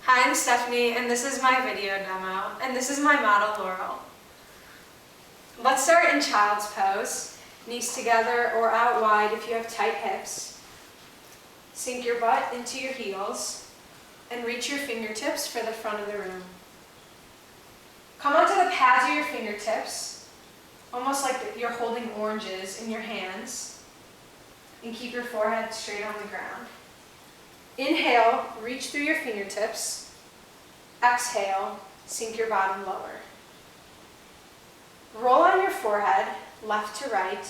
Hi, I'm Stephanie, and this is my video demo, and this is my model, Laurel. Let's start in child's pose. Knees together or out wide if you have tight hips. Sink your butt into your heels, and reach your fingertips for the front of the room. Come onto the pads of your fingertips, almost like you're holding oranges in your hands, and keep your forehead straight on the ground. Inhale, reach through your fingertips. Exhale, sink your bottom lower. Roll on your forehead, left to right,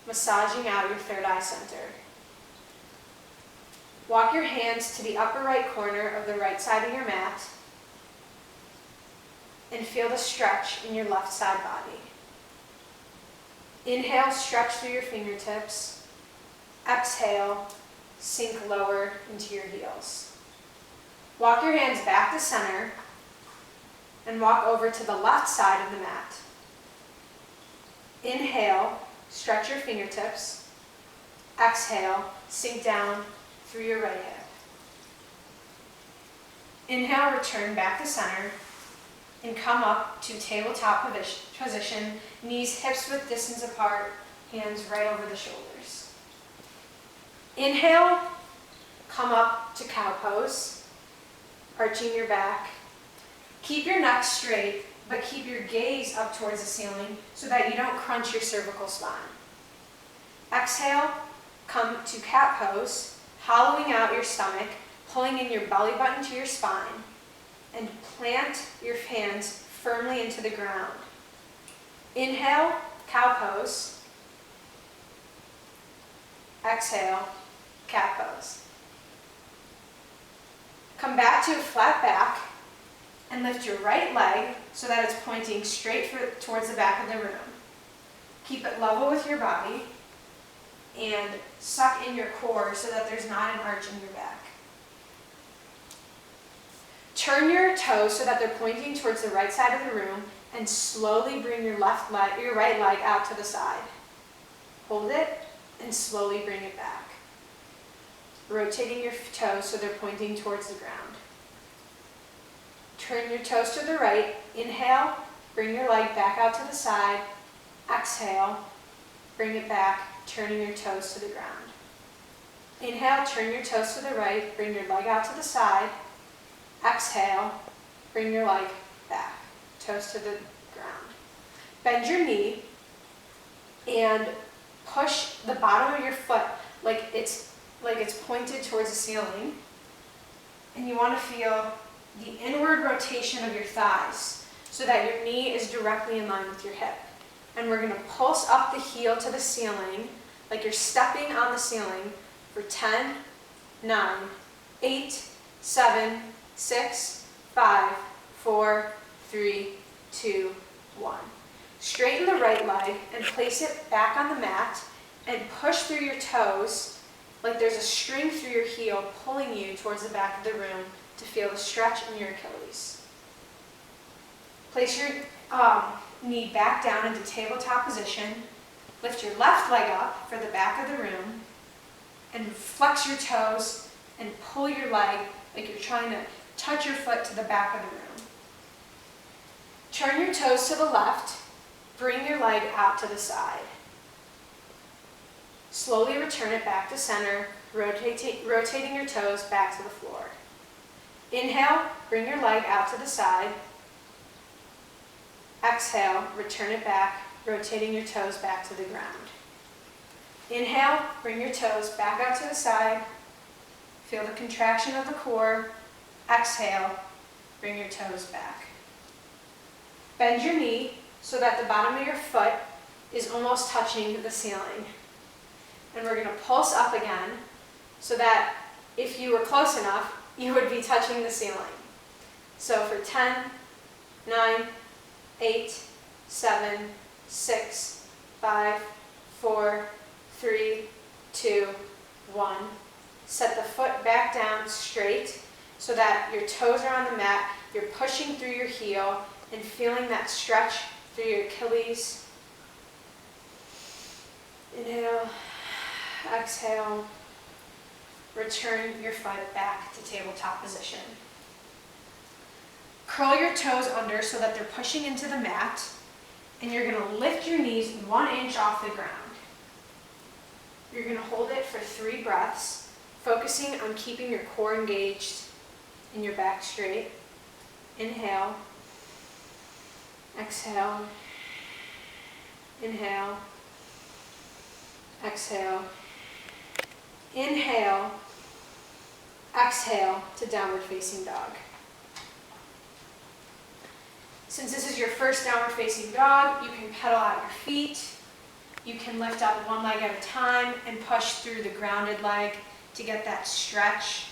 massaging out your third eye center. Walk your hands to the upper right corner of the right side of your mat and feel the stretch in your left side body. Inhale, stretch through your fingertips. Exhale, sink lower into your heels. Walk your hands back to center and walk over to the left side of the mat. Inhale, stretch your fingertips. Exhale, sink down through your right hip. Inhale, return back to center and come up to tabletop position, knees hips width distance apart, hands right over the shoulders. Inhale, come up to cow pose, arching your back. Keep your neck straight, but keep your gaze up towards the ceiling so that you don't crunch your cervical spine. Exhale, come to cat pose, hollowing out your stomach, pulling in your belly button to your spine, and plant your hands firmly into the ground. Inhale, cow pose. Exhale, cat pose. Come back to a flat back and lift your right leg so that it's pointing straight towards the back of the room. Keep it level with your body and suck in your core so that there's not an arch in your back. Turn your toes so that they're pointing towards the right side of the room and slowly bring your right leg out to the side. Hold it and slowly bring it back. Rotating your toes so they're pointing towards the ground. Turn your toes to the right. Inhale, bring your leg back out to the side. Exhale, bring it back, turning your toes to the ground. Inhale, turn your toes to the right, bring your leg out to the side. Exhale, bring your leg back, toes to the ground. Bend your knee and push the bottom of your foot like it's pointed towards the ceiling. And you want to feel the inward rotation of your thighs so that your knee is directly in line with your hip. And we're going to pulse up the heel to the ceiling like you're stepping on the ceiling for 10, 9, 8, 7, 6, 5, 4, 3, 2, 1. Straighten the right leg and place it back on the mat and push through your toes like there's a string through your heel pulling you towards the back of the room to feel the stretch in your Achilles. Place your knee back down into tabletop position. Lift your left leg up for the back of the room and flex your toes and pull your leg like you're trying to touch your foot to the back of the room. Turn your toes to the left. Bring your leg out to the side. Slowly return it back to center, rotating your toes back to the floor. Inhale, bring your leg out to the side. Exhale, return it back, rotating your toes back to the ground. Inhale, bring your toes back out to the side. Feel the contraction of the core. Exhale, bring your toes back. Bend your knee so that the bottom of your foot is almost touching the ceiling. And we're going to pulse up again so that if you were close enough, you would be touching the ceiling. So for 10, 9, 8, 7, 6, 5, 4, 3, 2, 1. Set the foot back down straight so that your toes are on the mat. You're pushing through your heel and feeling that stretch through your Achilles. Inhale, exhale. Return your foot back to tabletop position. Curl your toes under so that they're pushing into the mat, and you're going to lift your knees 1 inch off the ground. You're going to hold it for 3 breaths, focusing on keeping your core engaged and your back straight. Inhale, exhale, inhale, exhale, inhale, exhale to downward facing dog. Since this is your first downward facing dog, you can pedal out your feet. You can lift up one leg at a time and push through the grounded leg to get that stretch.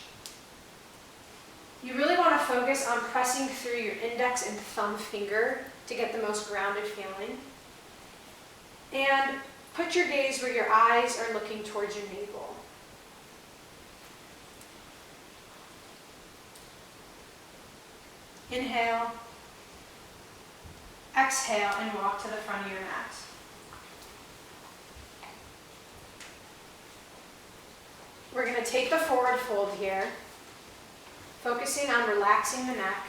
You really want to focus on pressing through your index and thumb finger to get the most grounded feeling. And put your gaze where your eyes are looking towards your navel. Inhale, exhale, and walk to the front of your mat. We're going to take the forward fold here, focusing on relaxing the neck,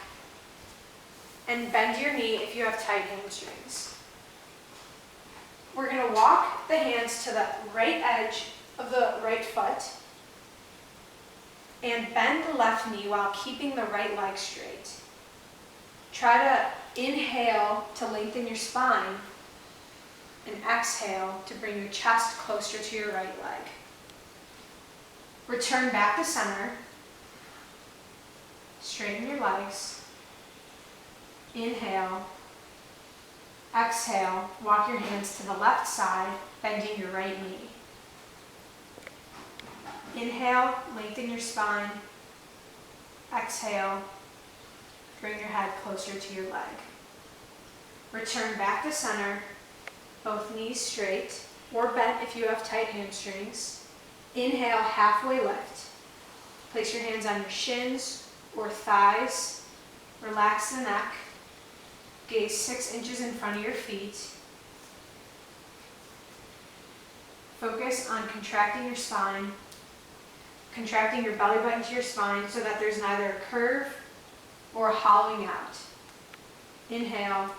and bend your knee if you have tight hamstrings. We're going to walk the hands to the right edge of the right foot and bend the left knee while keeping the right leg straight. Try to inhale to lengthen your spine and exhale to bring your chest closer to your right leg. Return back to center. Straighten your legs. Inhale. Exhale. Walk your hands to the left side, bending your right knee. Inhale, lengthen your spine. Exhale, bring your head closer to your leg. Return back to center, both knees straight or bent if you have tight hamstrings. Inhale, halfway lift. Place your hands on your shins or thighs. Relax the neck. Gaze 6 inches in front of your feet. Focus on contracting your spine, contracting your belly button to your spine so that there's neither a curve or a hollowing out. Inhale,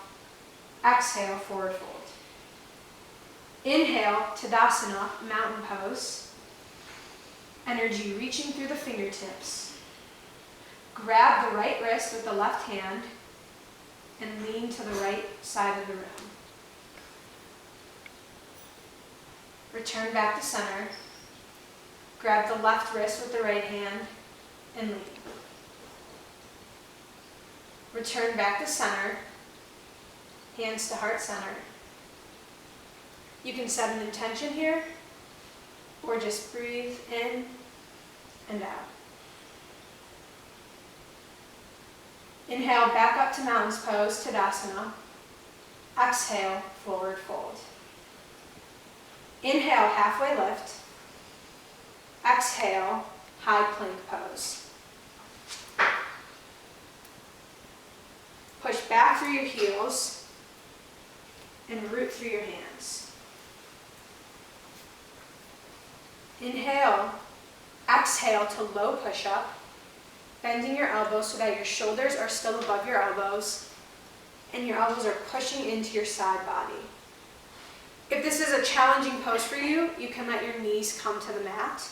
exhale, forward fold. Inhale, Tadasana, mountain pose. Energy reaching through the fingertips. Grab the right wrist with the left hand and lean to the right side of the room. Return back to center. Grab the left wrist with the right hand and lean. Return back to center. Hands to heart center. You can set an intention here or just breathe in and out. Inhale, back up to mountain's pose, Tadasana. Exhale, forward fold. Inhale, halfway lift. Exhale, high plank pose. Push back through your heels and root through your hands. Inhale, exhale to low push-up, bending your elbows so that your shoulders are still above your elbows and your elbows are pushing into your side body. If this is a challenging pose for you, you can let your knees come to the mat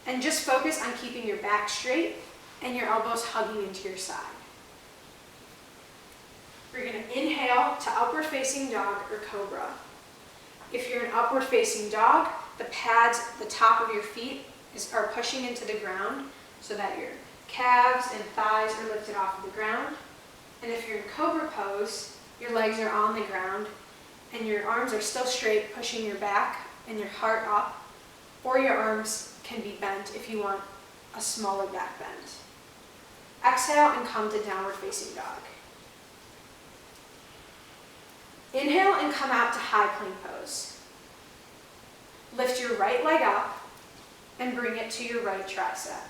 and just focus on keeping your back straight and your elbows hugging into your side. We're going to inhale to upward facing dog or cobra. If you're an upward facing dog, the pads at the top of your feet are pushing into the ground so that your calves and thighs are lifted off of the ground. And if you're in cobra pose, your legs are on the ground and your arms are still straight, pushing your back and your heart up, or your arms can be bent if you want a smaller back bend. Exhale and come to downward facing dog. Inhale and come out to high plank pose. Lift your right leg up and bring it to your right tricep.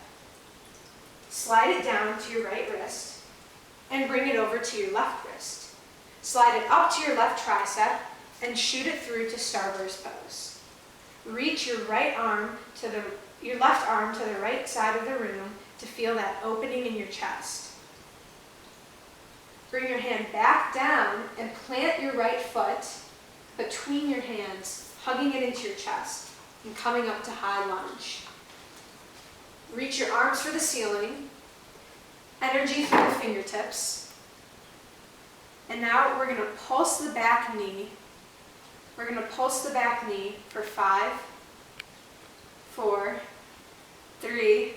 Slide it down to your right wrist and bring it over to your left wrist. Slide it up to your left tricep and shoot it through to starburst pose. Reach your left arm to the right side of the room to feel that opening in your chest. Bring your hand back down and plant your right foot between your hands, hugging it into your chest and coming up to high lunge. Reach your arms for the ceiling, energy through the fingertips. And now we're going to pulse the back knee. We're going to pulse the back knee for 5, 4, 3,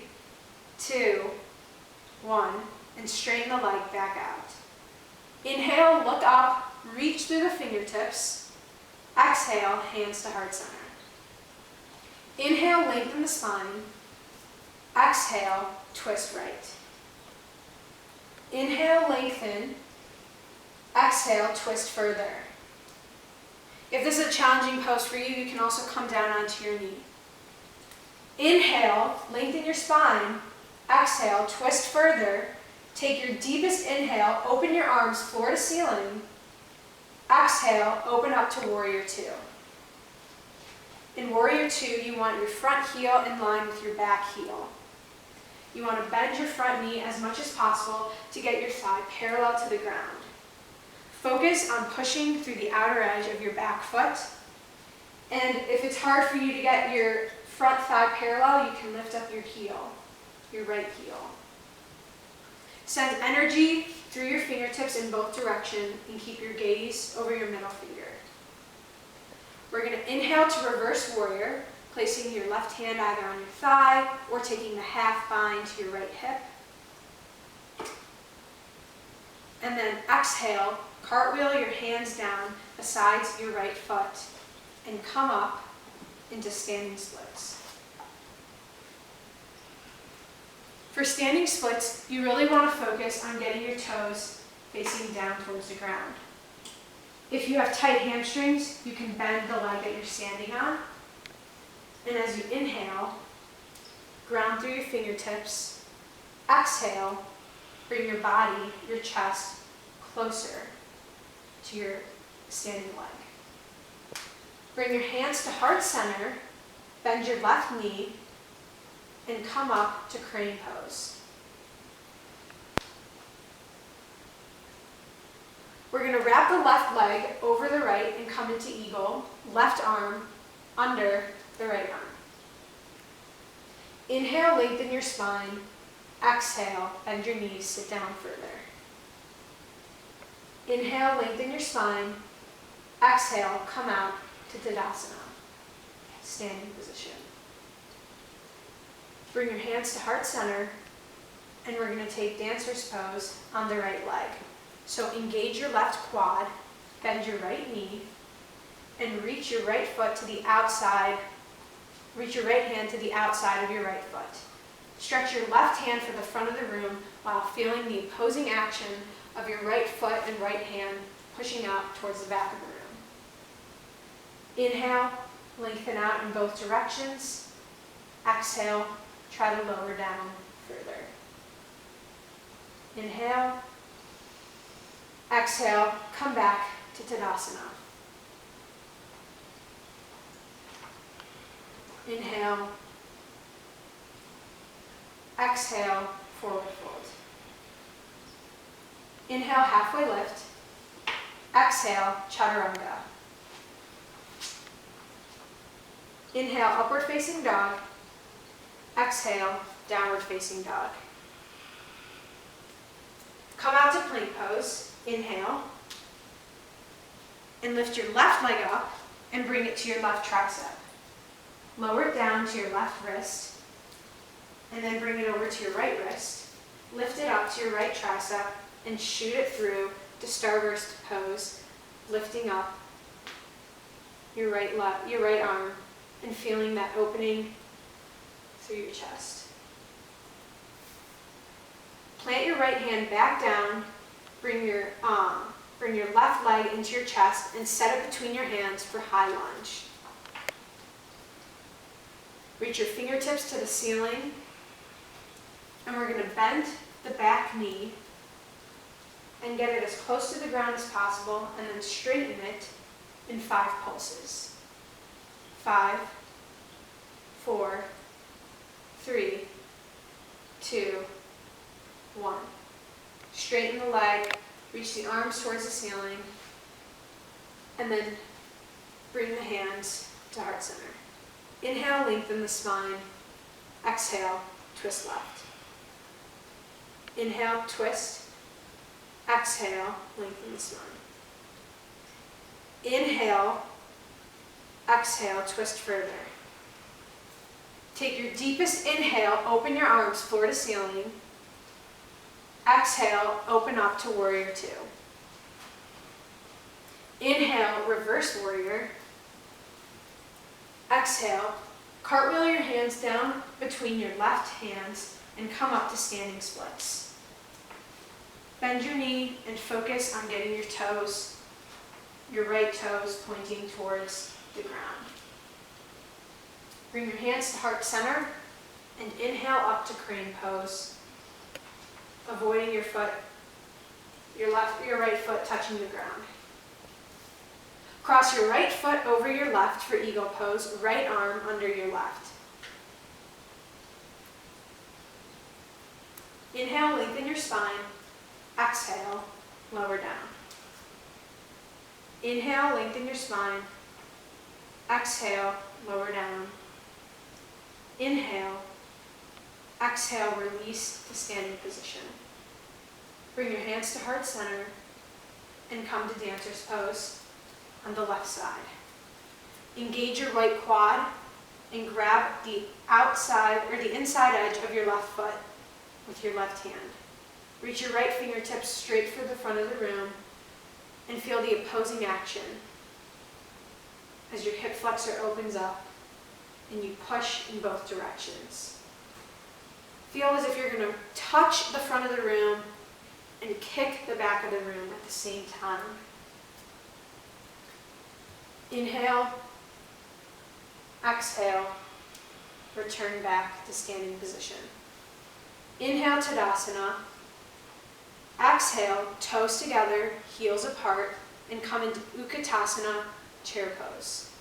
2, 1, and straighten the leg back out. Inhale, look up, reach through the fingertips. Exhale, hands to heart center. Inhale, lengthen the spine. Exhale, twist right. Inhale, lengthen. Exhale, twist further. If this is a challenging pose for you, you can also come down onto your knee. Inhale, lengthen your spine. Exhale, twist further. Take your deepest inhale, open your arms floor to ceiling. Exhale, open up to Warrior 2. In Warrior 2, you want your front heel in line with your back heel. You want to bend your front knee as much as possible to get your thigh parallel to the ground. Focus on pushing through the outer edge of your back foot. And if it's hard for you to get your front thigh parallel, you can lift up your heel, your right heel. Send energy through your fingertips in both directions and keep your gaze over your middle finger. We're going to inhale to reverse warrior, placing your left hand either on your thigh or taking the half bind to your right hip. And then exhale, cartwheel your hands down besides your right foot and come up into standing splits. For standing splits, you really want to focus on getting your toes facing down towards the ground. If you have tight hamstrings, you can bend the leg that you're standing on. And as you inhale, ground through your fingertips. Exhale, bring your body, your chest, closer to your standing leg. Bring your hands to heart center, bend your left knee, and come up to crane pose. We're going to wrap the left leg over the right and come into eagle, left arm under the right arm. Inhale, lengthen your spine. Exhale, bend your knees, sit down further. Inhale, lengthen your spine. Exhale, come out to Tadasana, standing position. Bring your hands to heart center, and we're going to take dancer's pose on the right leg. So engage your left quad, bend your right knee, and reach your right foot to the outside. Reach your right hand to the outside of your right foot. Stretch your left hand for the front of the room while feeling the opposing action of your right foot and right hand pushing out towards the back of the room. Inhale, lengthen out in both directions. Exhale, try to lower down further. Inhale. Exhale, come back to Tadasana. Inhale. Exhale, forward fold. Inhale, halfway lift. Exhale, chaturanga. Inhale, upward facing dog. Exhale, downward facing dog. Come out to plank pose. Inhale. And lift your left leg up and bring it to your left tricep. Lower it down to your left wrist. And then bring it over to your right wrist. Lift it up to your right tricep and shoot it through to starburst pose, lifting up your right arm and feeling that opening through your chest. Plant your right hand back down, bring your left leg into your chest and set it between your hands for high lunge. Reach your fingertips to the ceiling, and we're going to bend the back knee and get it as close to the ground as possible, and then straighten it in 5 pulses. 5, 4, 3, 2, 1. Straighten the leg, Reach the arms towards the ceiling, and then bring the hands to heart center. Inhale, lengthen the spine. Exhale, twist left. Inhale, twist. Exhale, lengthen the spine. Inhale, exhale, twist further. Take your deepest inhale, open your arms floor to ceiling. Exhale, open up to warrior two. Inhale, reverse warrior. Exhale, cartwheel your hands down between your left hands and come up to standing splits. Bend your knee and focus on getting your toes, your right toes pointing towards the ground. Bring your hands to heart center and inhale up to crane pose, avoiding your foot, your right foot touching the ground. Cross your right foot over your left for eagle pose, right arm under your left. Inhale, lengthen your spine. Exhale, lower down. Inhale, lengthen your spine. Exhale, lower down. Inhale. Exhale, release to standing position. Bring your hands to heart center and come to dancer's pose on the left side. Engage your right quad and grab the outside or the inside edge of your left foot with your left hand. Reach your right fingertips straight for the front of the room and feel the opposing action as your hip flexor opens up and you push in both directions. Feel as if you're going to touch the front of the room and kick the back of the room at the same time. Inhale, exhale, return back to standing position. Inhale, Tadasana. Exhale, toes together, heels apart, and come into Utkatasana, chair pose.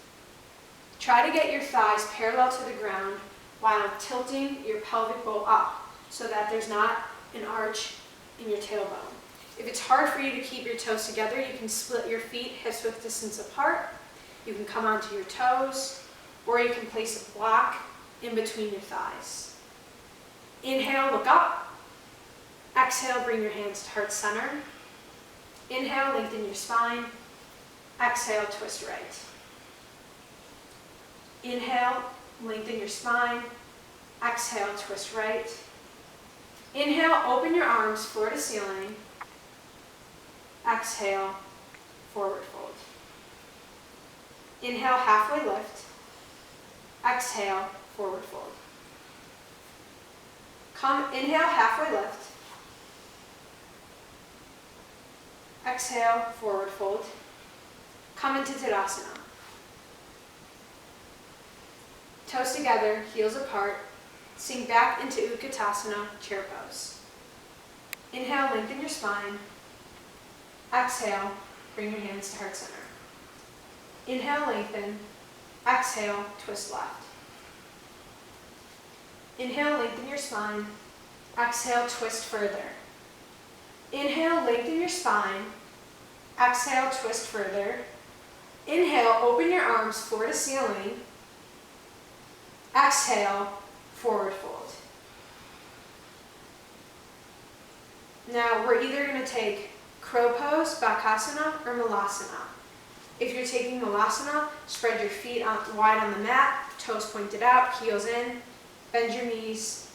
Try to get your thighs parallel to the ground while tilting your pelvic bowl up so that there's not an arch in your tailbone. If it's hard for you to keep your toes together, you can split your feet hips width distance apart. You can come onto your toes, or you can place a block in between your thighs. Inhale, look up. Exhale, bring your hands to heart center. Inhale, lengthen your spine. Exhale, twist right. Inhale, lengthen your spine. Exhale, twist right. Inhale, open your arms floor to ceiling. Exhale, forward fold. Inhale, halfway lift. Exhale, forward fold. Inhale, halfway lift. Exhale, forward fold. Come into Tadasana. Toes together, heels apart. Sink back into Utkatasana, chair pose. Inhale, lengthen your spine. Exhale, bring your hands to heart center. Inhale, lengthen. Exhale, twist left. Inhale, lengthen your spine. Exhale, twist further. Inhale, lengthen your spine. Exhale, twist further. Inhale, open your arms floor to ceiling. Exhale, forward fold. Now we're either going to take crow pose, Bakasana, or Malasana. If you're taking Malasana, spread your feet out wide on the mat, toes pointed out, heels in, bend your knees,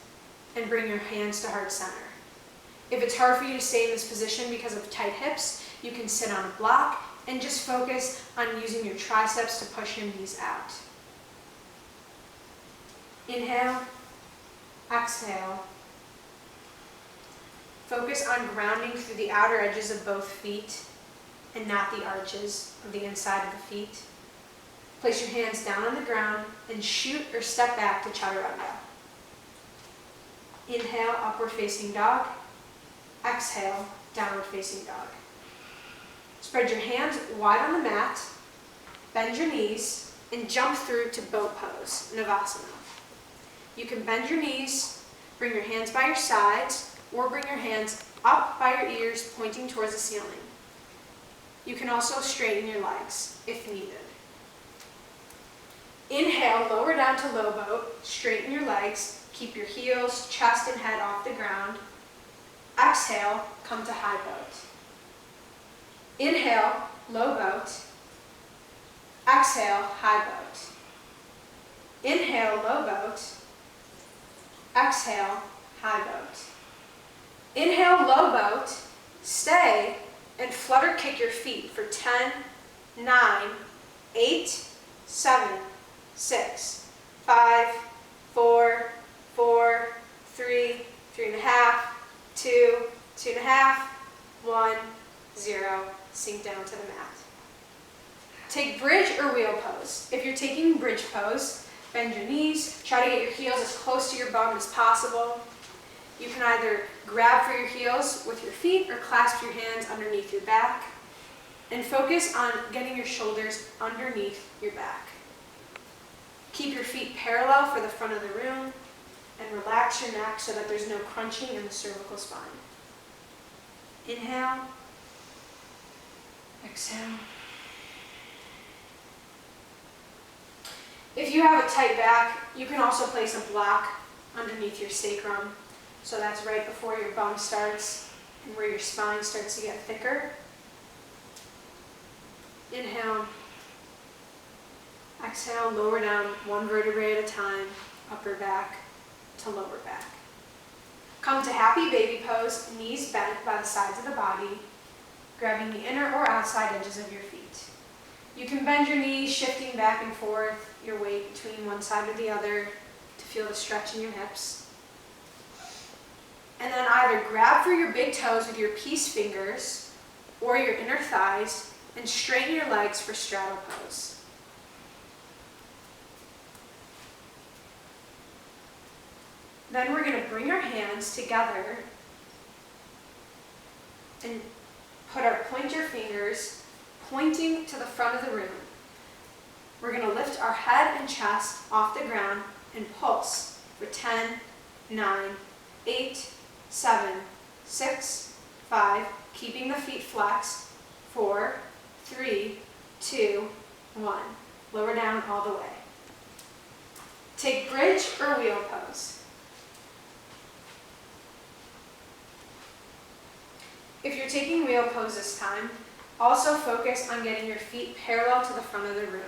and bring your hands to heart center. If it's hard for you to stay in this position because of tight hips, you can sit on a block and just focus on using your triceps to push your knees out. Inhale, exhale. Focus on grounding through the outer edges of both feet and not the arches of the inside of the feet. Place your hands down on the ground and shoot or step back to Chaturanga. Inhale, upward facing dog. Exhale, downward facing dog. Spread your hands wide on the mat, bend your knees, and jump through to boat pose, Navasana. You can bend your knees, bring your hands by your sides, or bring your hands up by your ears pointing towards the ceiling. You can also straighten your legs if needed. Inhale, lower down to low boat, straighten your legs, keep your heels, chest, and head off the ground. Exhale, come to high boat. Inhale, low boat. Exhale, high boat. Inhale, low boat. Exhale, high boat. Inhale, low boat. Stay and flutter kick your feet for 10, 9, 8, 7, 6, 5, 4, 4, 3, 3.5, 2, 2.5, 1, 0. Sink down to the mat. Take bridge or wheel pose. If you're taking bridge pose, bend your knees, try to get your heels as close to your bum as possible. You can either grab for your heels with your feet or clasp your hands underneath your back, and focus on getting your shoulders underneath your back. Keep your feet parallel for the front of the room and relax your neck so that there's no crunching in the cervical spine. Inhale, exhale. If you have a tight back, you can also place a block underneath your sacrum. So that's right before your bum starts and where your spine starts to get thicker. Inhale. Exhale, lower down one vertebrae at a time, upper back to lower back. Come to happy baby pose, knees bent by the sides of the body, grabbing the inner or outside edges of your feet. You can bend your knees, shifting back and forth, your weight between one side or the other to feel the stretch in your hips. And then either grab for your big toes with your peace fingers or your inner thighs and straighten your legs for straddle pose. Then we're going to bring our hands together and put our pointer fingers pointing to the front of the room. We're going to lift our head and chest off the ground and pulse for 10, 9, 8, 7, 6, 5, keeping the feet flexed, 4, 3, 2, 1. Lower down all the way. Take bridge or wheel pose. If you're taking wheel pose this time, also focus on getting your feet parallel to the front of the room.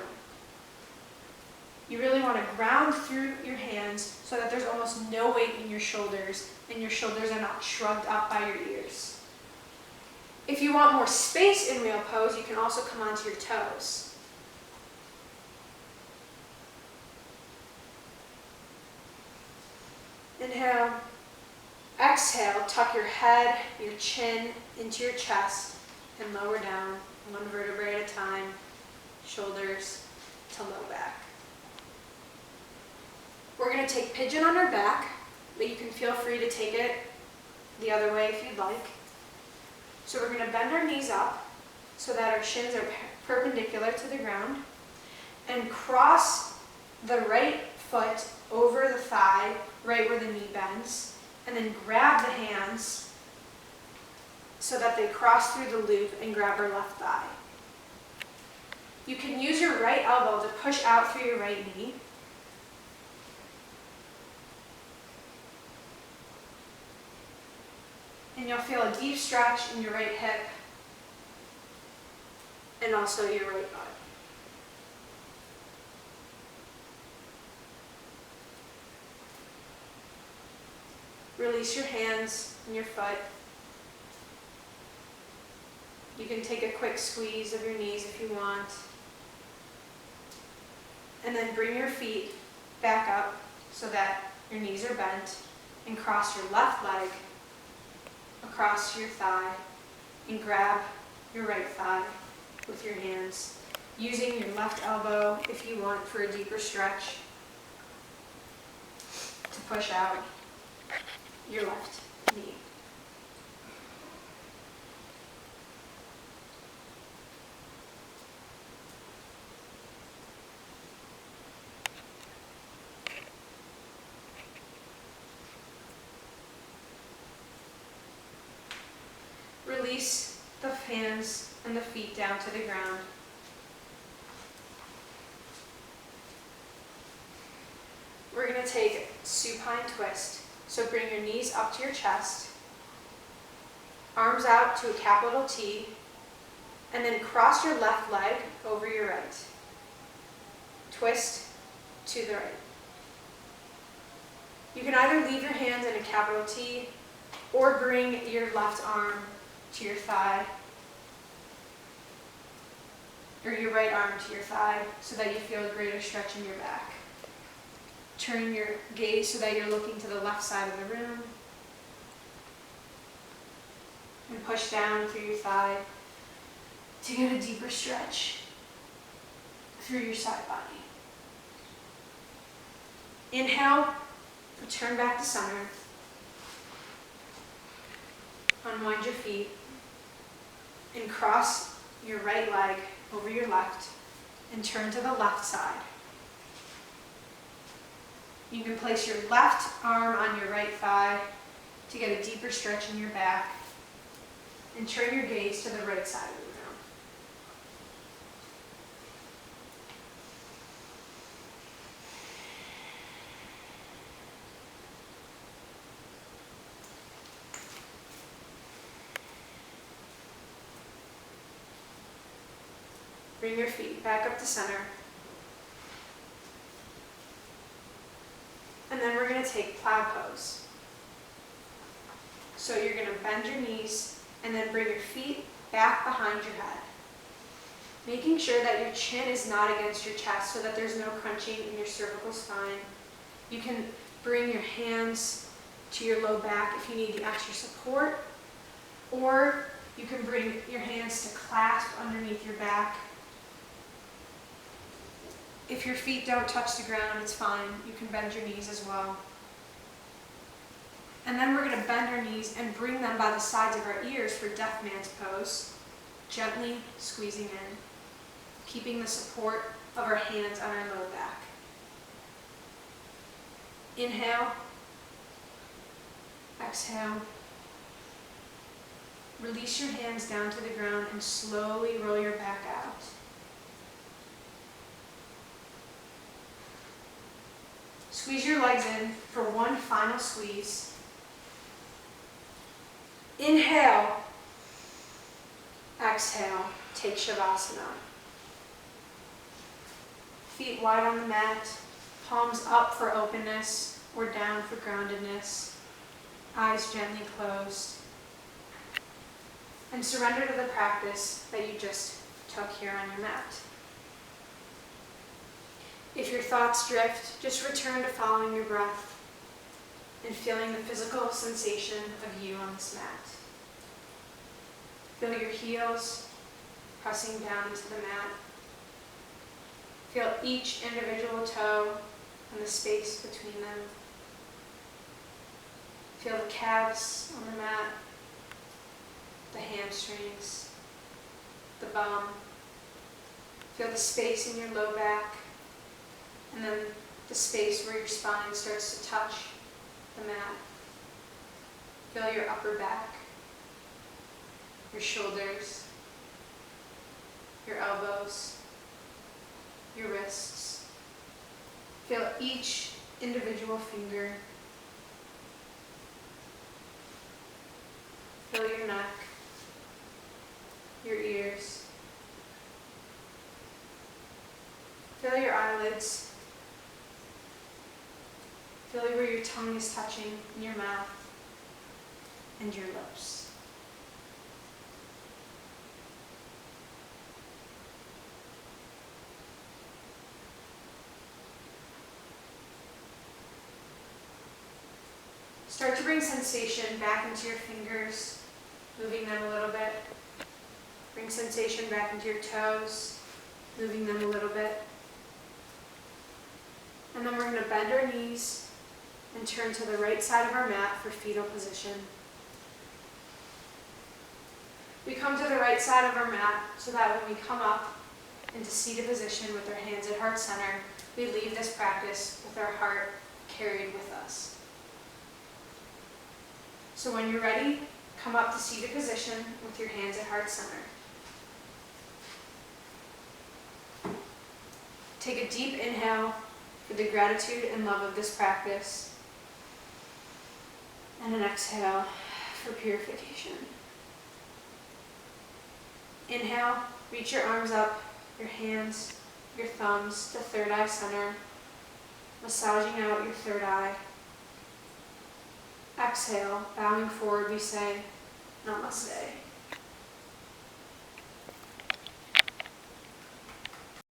You really want to ground through your hands so that there's almost no weight in your shoulders and your shoulders are not shrugged up by your ears. If you want more space in wheel pose, you can also come onto your toes. Inhale. Exhale, tuck your head, your chin into your chest and lower down one vertebrae at a time, shoulders to low back. We're going to take pigeon on our back, but you can feel free to take it the other way if you'd like. So we're going to bend our knees up so that our shins are perpendicular to the ground and cross the right foot over the thigh, right where the knee bends, and then grab the hands so that they cross through the loop and grab our left thigh. You can use your right elbow to push out through your right knee. And you'll feel a deep stretch in your right hip and also your right butt. Release your hands and your foot. You can take a quick squeeze of your knees if you want. And then bring your feet back up so that your knees are bent and cross your left leg across your thigh and grab your right thigh with your hands, using your left elbow if you want for a deeper stretch to push out your left knee. Release the hands and the feet down to the ground. We're going to take supine twist. So bring your knees up to your chest, arms out to a capital T, and then cross your left leg over your right. Twist to the right. You can either leave your hands in a capital T or bring your left arm to your thigh, or your right arm to your thigh, so that you feel a greater stretch in your back. Turn your gaze so that you're looking to the left side of the room, and push down through your thigh to get a deeper stretch through your side body. Inhale, return back to center. Unwind your feet and cross your right leg over your left and turn to the left side. You can place your left arm on your right thigh to get a deeper stretch in your back, and turn your gaze to the right side of the room. Bring your feet back up to center. And then we're going to take plow pose. So you're going to bend your knees and then bring your feet back behind your head, making sure that your chin is not against your chest so that there's no crunching in your cervical spine. You can bring your hands to your low back if you need the extra support, or you can bring your hands to clasp underneath your back. If your feet don't touch the ground, it's fine. You can bend your knees as well. And then we're going to bend our knees and bring them by the sides of our ears for deaf man's pose, gently squeezing in, keeping the support of our hands on our low back. Inhale, exhale. Release your hands down to the ground and slowly roll your back out. Squeeze your legs in for one final squeeze. Inhale, exhale, take Shavasana. Feet wide on the mat, palms up for openness or down for groundedness, eyes gently closed. And surrender to the practice that you just took here on your mat. If your thoughts drift, just return to following your breath and feeling the physical sensation of you on this mat. Feel your heels pressing down into the mat. Feel each individual toe and the space between them. Feel the calves on the mat, the hamstrings, the bum. Feel the space in your low back, and then the space where your spine starts to touch the mat. Feel your upper back, your shoulders, your elbows, your wrists. Feel each individual finger. Feel your neck, your ears. Feel your eyelids. Feel where your tongue is touching in your mouth and your lips. Start to bring sensation back into your fingers, moving them a little bit. Bring sensation back into your toes, moving them a little bit. And then we're going to bend our knees and turn to the right side of our mat for fetal position. We come to the right side of our mat so that when we come up into seated position with our hands at heart center, we leave this practice with our heart carried with us. So when you're ready, Come up to seated position with your hands at heart center. Take a deep inhale for the gratitude and love of this practice, and an exhale for purification. Inhale, reach your arms up, your hands, your thumbs to third eye center, massaging out your third eye. Exhale, bowing forward, we say Namaste.